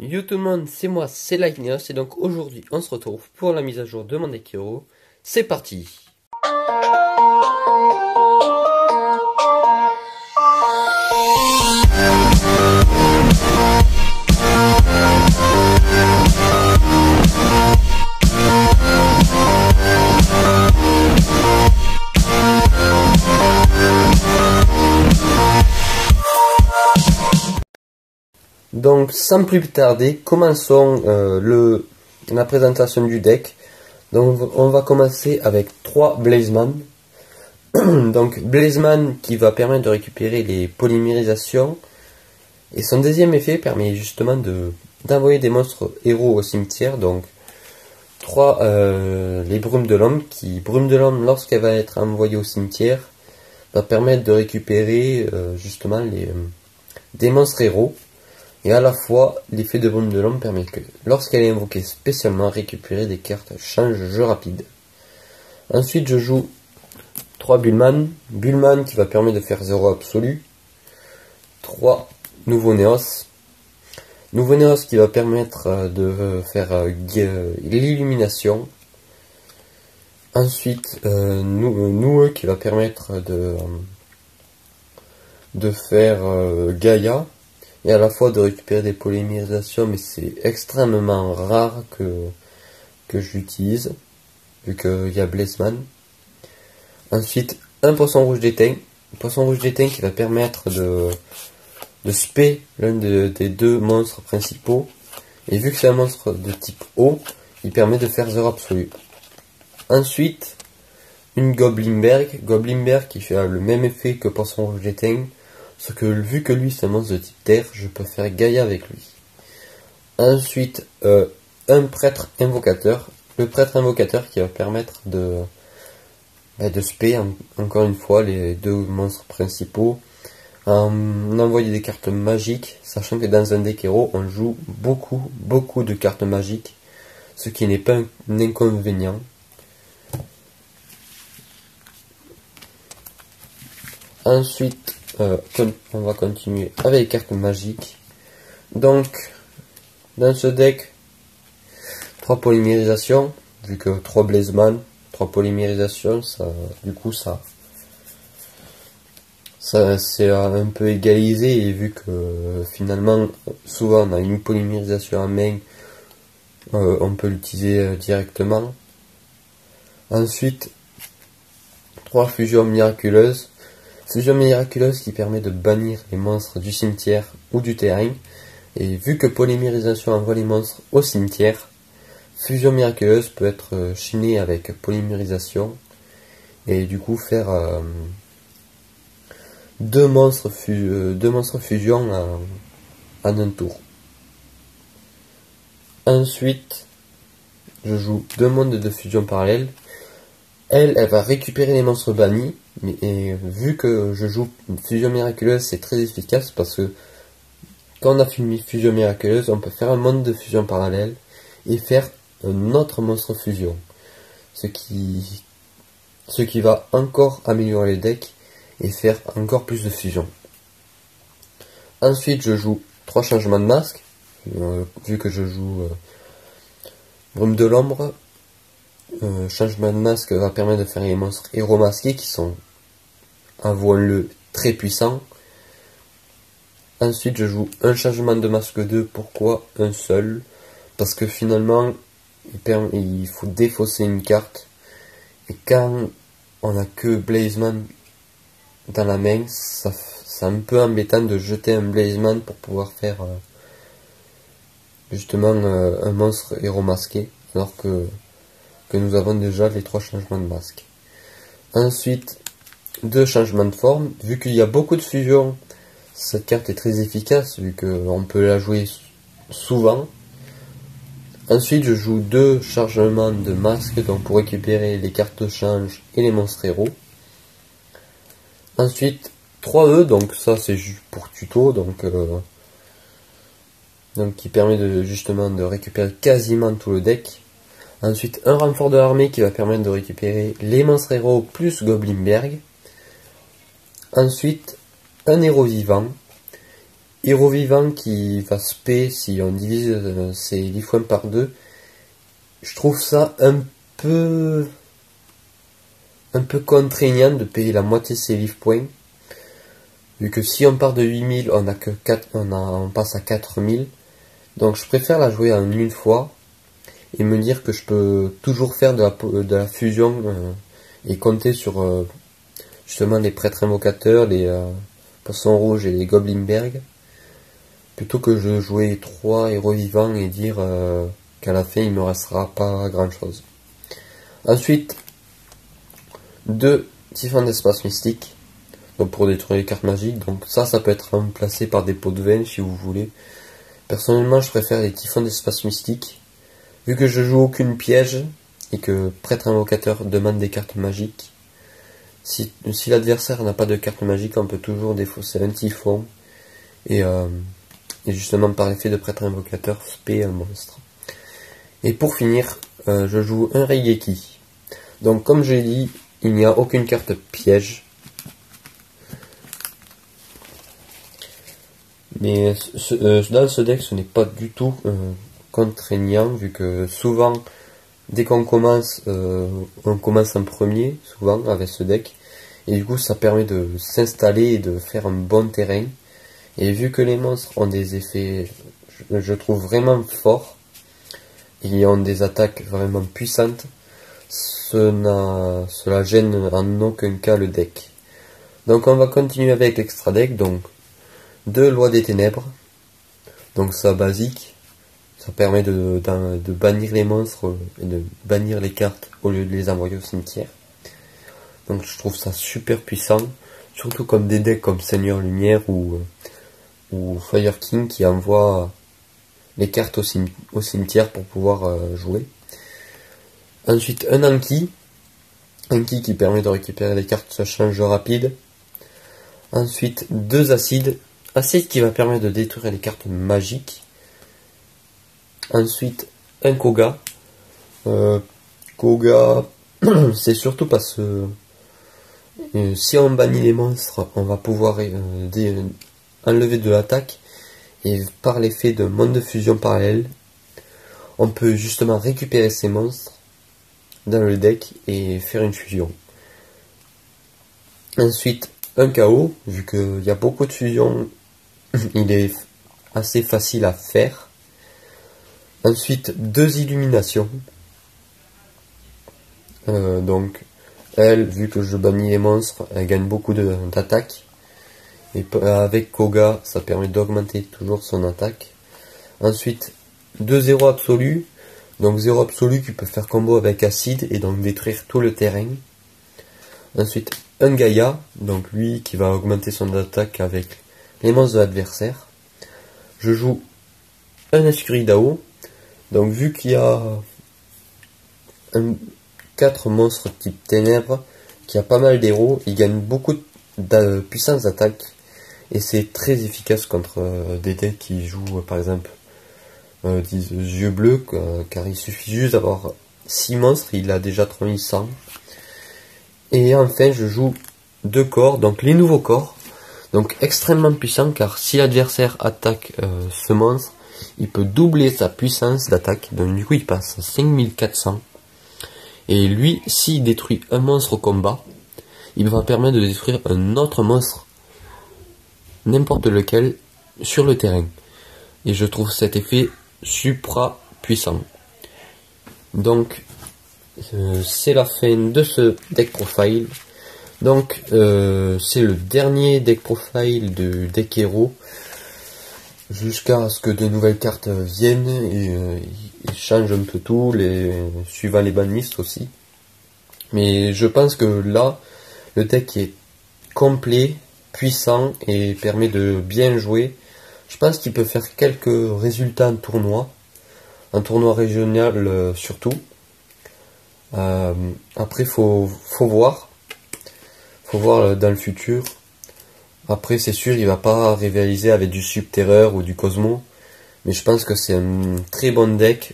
Yo tout le monde, c'est moi, c'est Lightneos, et donc aujourd'hui on se retrouve pour la mise à jour de mon deck hero. C'est parti! Donc sans plus tarder, commençons la présentation du deck. Donc on va commencer avec 3 Blazeman. Donc Blazeman qui va permettre de récupérer les polymérisations. Et son deuxième effet permet justement d'envoyer des monstres héros au cimetière. Donc 3 les Brumes de l'Homme, Brume de l'Homme lorsqu'elle va être envoyée au cimetière va permettre de récupérer justement des monstres héros. Et à la fois, l'effet de Brume de l'Homme permet que, lorsqu'elle est invoquée spécialement, récupérer des cartes change jeu rapide. Ensuite, je joue 3 Bullman. Bullman qui va permettre de faire 0 absolu. 3 Nouveau Néos. Nouveau Néos qui va permettre de faire l'illumination. Ensuite, Noueux qui va permettre de faire Gaïa. Et à la fois de récupérer des polymérisations, mais c'est extrêmement rare que j'utilise, vu qu'il y a Blazeman. Ensuite, un poisson rouge d'éteint. Poisson rouge d'éteint qui va permettre de spé l'un des deux monstres principaux. Et vu que c'est un monstre de type eau, il permet de faire 0 absolu. Ensuite, une Goblinberg. Goblinberg qui fait le même effet que poisson rouge d'éteint. Sauf que vu que lui c'est un monstre de type terre, je peux faire Gaïa avec lui. Ensuite, un prêtre invocateur. Le prêtre invocateur qui va permettre de spé encore une fois les deux monstres principaux. En envoyer des cartes magiques, sachant que dans un deck héros on joue beaucoup de cartes magiques, ce qui n'est pas un inconvénient. Ensuite, on va continuer avec les cartes magiques. Donc, dans ce deck, 3 polymérisations, vu que 3 Blazeman, 3 polymérisations, ça c'est un peu égalisé, et vu que finalement, souvent on a une polymérisation en main, on peut l'utiliser directement. Ensuite, 3 fusions miraculeuses. Fusion miraculeuse qui permet de bannir les monstres du cimetière ou du terrain. Et vu que polymérisation envoie les monstres au cimetière, fusion miraculeuse peut être chaînée avec polymérisation. Et du coup faire deux monstres fusion en un tour. Ensuite, je joue 2 mondes de fusion parallèle. Elle va récupérer les monstres bannis. Et vu que je joue une fusion miraculeuse, c'est très efficace parce que quand on a une fusion miraculeuse, on peut faire un monde de fusion parallèle et faire un autre monstre fusion. Ce qui va encore améliorer le deck et faire encore plus de fusion. Ensuite, je joue 3 changements de masque. Vu que je joue Brume de l'Ombre. Changement de masque va permettre de faire les monstres héros masqués qui sont, avouons-le, très puissants. Ensuite, je joue un changement de masque 2. Pourquoi un seul? Parce que finalement, il faut défausser une carte. Et quand on n'a que Blazeman dans la main, c'est un peu embêtant de jeter un Blazeman pour pouvoir faire justement un monstre héros masqué. Alors que nous avons déjà les 3 changements de masque. Ensuite, 2 changements de forme. Vu qu'il y a beaucoup de fusion, cette carte est très efficace, vu qu'on peut la jouer souvent. Ensuite, je joue 2 changements de masque, donc pour récupérer les cartes de change et les monstres héros. Ensuite, 3 E, donc ça c'est juste pour tuto, donc qui permet justement de récupérer quasiment tout le deck. Ensuite, un renfort de l'armée qui va permettre de récupérer les monstres héros plus Goblin. Ensuite, un héros vivant héros vivant qui va spé si on divise ses life points par 2. Je trouve ça peu un peu contraignant de payer la moitié de ses life points. Vu que si on part de 8000, on a que 4, on passe à 4000. Donc je préfère la jouer en une fois et me dire que je peux toujours faire de la fusion et compter sur justement les prêtres invocateurs, les poissons rouges et les goblinberg, plutôt que de jouer 3 héros vivants et dire qu'à la fin il me restera pas grand chose. Ensuite, 2 typhons d'espace mystique, donc pour détruire les cartes magiques. Donc ça peut être remplacé par des pots de vin si vous voulez. Personnellement, je préfère les typhons d'espace mystique, vu que je joue aucune piège et que prêtre invocateur demande des cartes magiques. Si l'adversaire n'a pas de carte magique, on peut toujours défausser un typhon et justement par l'effet de prêtre invocateur spé un monstre. Et pour finir, je joue un Raigeki. Donc comme j'ai dit, il n'y a aucune carte piège. Mais dans ce deck, ce n'est pas du tout contraignant, vu que souvent, dès qu'on commence, on commence en premier, souvent, avec ce deck. Et du coup, ça permet de s'installer et de faire un bon terrain. Et vu que les monstres ont des effets, je trouve vraiment forts, et ont des attaques vraiment puissantes, cela gêne en aucun cas le deck. Donc on va continuer avec l'extra deck, donc 2 lois des ténèbres, donc ça basique, ça permet de bannir les monstres et de bannir les cartes au lieu de les envoyer au cimetière. Donc je trouve ça super puissant, surtout comme des decks comme Seigneur Lumière ou Fire King qui envoient les cartes au cimetière pour pouvoir jouer. Ensuite un Anki qui permet de récupérer les cartes à change rapide. Ensuite 2 acides qui va permettre de détruire les cartes magiques. Ensuite un Koga. Koga c'est surtout parce que si on bannit les monstres, on va pouvoir enlever de l'attaque, et par l'effet de monde de fusion parallèle, on peut justement récupérer ces monstres dans le deck et faire une fusion. Ensuite un KO, vu qu'il y a beaucoup de fusions, il est assez facile à faire. Ensuite 2 illuminations, donc elle, vu que je bannis les monstres, elle gagne beaucoup d'attaque. Et avec Koga, ça permet d'augmenter toujours son attaque. Ensuite, 2 0 absolus. Donc 0 absolu qui peut faire combo avec acide et donc détruire tout le terrain. Ensuite, un Gaïa, donc lui qui va augmenter son attaque avec les monstres de l'adversaire. Je joue un Escuridao. Donc vu qu'il y a 4 monstres type ténèbres, qui a pas mal d'héros, il gagne beaucoup de puissance d'attaque et c'est très efficace contre des decks qui jouent par exemple disent yeux bleus, car il suffit juste d'avoir 6 monstres, il a déjà 3100. Et enfin je joue 2 corps, donc les nouveaux corps, donc extrêmement puissants, car si l'adversaire attaque ce monstre, il peut doubler sa puissance d'attaque, donc du coup il passe à 5400. Et lui, s'il détruit un monstre au combat, il va permettre de détruire un autre monstre, n'importe lequel, sur le terrain. Et je trouve cet effet supra puissant. Donc, c'est la fin de ce deck profile. Donc, c'est le dernier deck profile de deck héros, jusqu'à ce que de nouvelles cartes viennent et ils changent un peu tout, suivant les banlistes aussi. Mais je pense que là, le deck est complet, puissant et permet de bien jouer. Je pense qu'il peut faire quelques résultats en tournoi régional surtout. Après, faut voir dans le futur. Après, c'est sûr, il va pas rivaliser avec du Subterreur ou du Cosmo, mais je pense que c'est un très bon deck,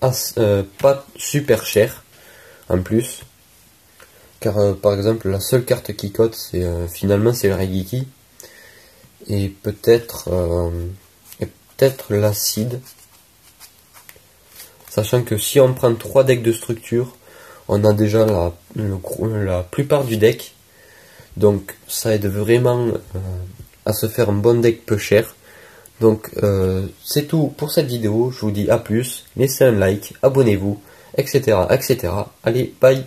pas super cher en plus, car par exemple la seule carte qui cote, finalement c'est le Raigeki, et peut-être l'acide. Sachant que si on prend 3 decks de structure, on a déjà la plupart du deck. Donc ça aide vraiment à se faire un bon deck peu cher. Donc c'est tout pour cette vidéo. Je vous dis à plus. Laissez un like, abonnez-vous, etc. etc. Allez, bye.